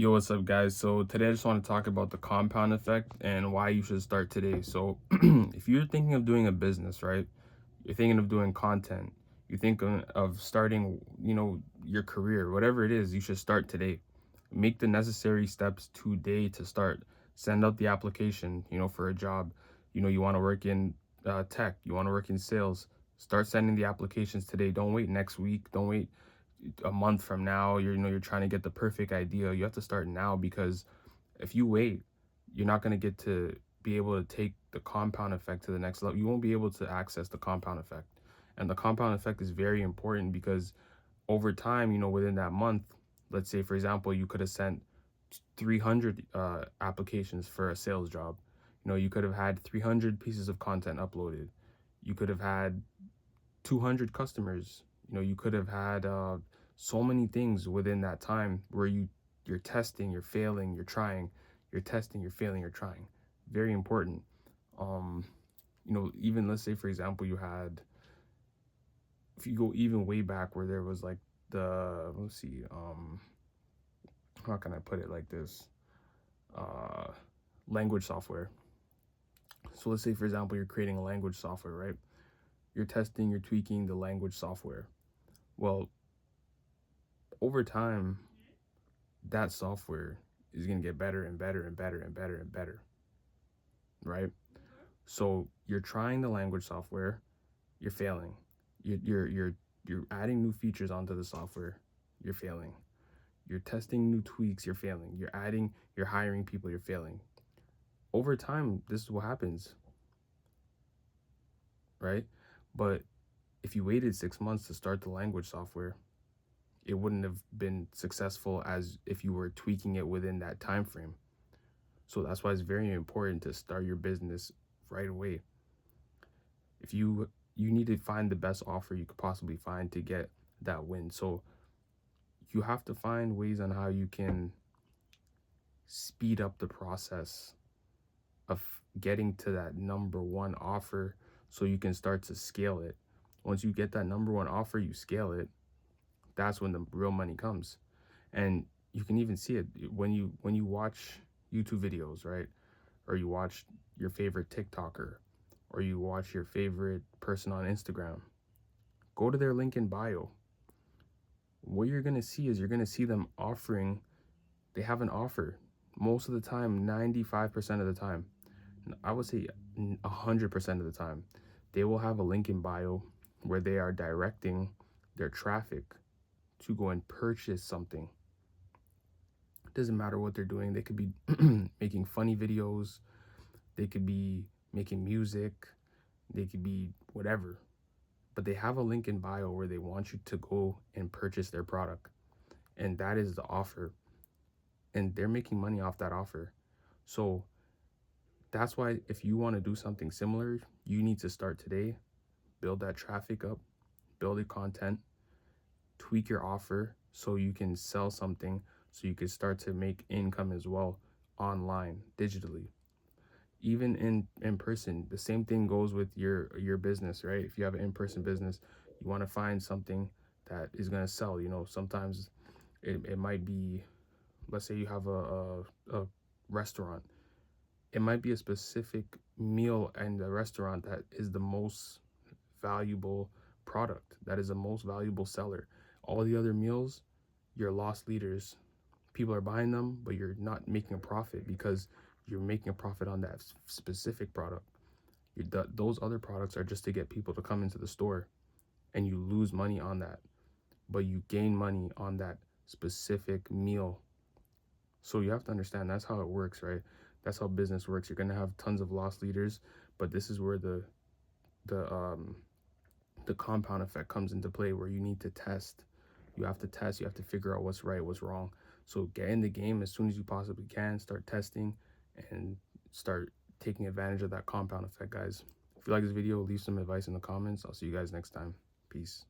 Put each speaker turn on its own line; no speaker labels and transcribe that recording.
Yo, what's up, guys? So today I just want to talk about the compound effect and why you should start today. So if you're thinking of doing a business, right? You're thinking of doing content, you're thinking of starting, your career, whatever it is, you should start today. Make the necessary steps today to start. Send out the application, for a job. You want to work in tech, you want to work in sales. Start sending the applications today. Don't wait next week. Don't wait a month from now. You're trying to get the perfect idea. You have to start now, because if you wait, you're not going to get to be able to take the compound effect to the next level. You won't be able to access the compound effect. And the compound effect is very important because over time, within that month, let's say, for example, you could have sent 300 applications for a sales job. You could have had 300 pieces of content uploaded. You could have had 200 customers. You could have had so many things within that time where you're testing, you're failing, you're trying, you're testing, you're failing, you're trying. Very important. um Even, let's say, for example, you had, if you go even way back, where there was like the, let's see, how can I put it like this, uh language software. So let's say, for example, you're creating a language software, right? You're testing, you're tweaking the language software. Well, over time, that software is going to get better and better and better and better and better, right? So you're trying the language software, you're failing. You're adding new features onto the software, you're failing. You're testing new tweaks, you're failing. You're hiring people, you're failing. Over time, this is what happens, right? But if you waited 6 months to start the language software, it wouldn't have been successful as if you were tweaking it within that time frame. So that's why it's very important to start your business right away. If you need to find the best offer you could possibly find to get that win. So you have to find ways on how you can speed up the process of getting to that number one offer, so you can start to scale it. Once you get that number one offer, you scale it. That's when the real money comes. And you can even see it when you watch YouTube videos, right? Or you watch your favorite TikToker, or you watch your favorite person on Instagram. Go to their link in bio. What you're going to see is, you're going to see them offering, they have an offer. Most of the time, 95% of the time, I would say 100% of the time, they will have a link in bio where they are directing their traffic to go and purchase something. It doesn't matter what they're doing. They could be making funny videos, they could be making music, they could be whatever. But they have a link in bio where they want you to go and purchase their product. And that is the offer. And they're making money off that offer. So that's why, if you want to do something similar, you need to start today. Build that traffic up, build your content, tweak your offer so you can sell something, so you can start to make income as well, online, digitally. Even in person, the same thing goes with your business, right? If you have an in-person business, you want to find something that is going to sell. Sometimes it might be, let's say you have a restaurant. It might be a specific meal and the restaurant that is the most valuable product, that is the most valuable seller. All the other meals, you're lost leaders. People are buying them, but you're not making a profit, because you're making a profit on that specific product. Those other products are just to get people to come into the store, and you lose money on that, but you gain money on that specific meal. So you have to understand, that's how it works, right? That's how business works. You're gonna have tons of lost leaders, but this is where the um the compound effect comes into play, where you need to test. You have to test, you have to figure out what's right, what's wrong. So get in the game as soon as you possibly can. Start testing and start taking advantage of that compound effect, guys. If you like this video, leave some advice in the comments. I'll see you guys next time. Peace.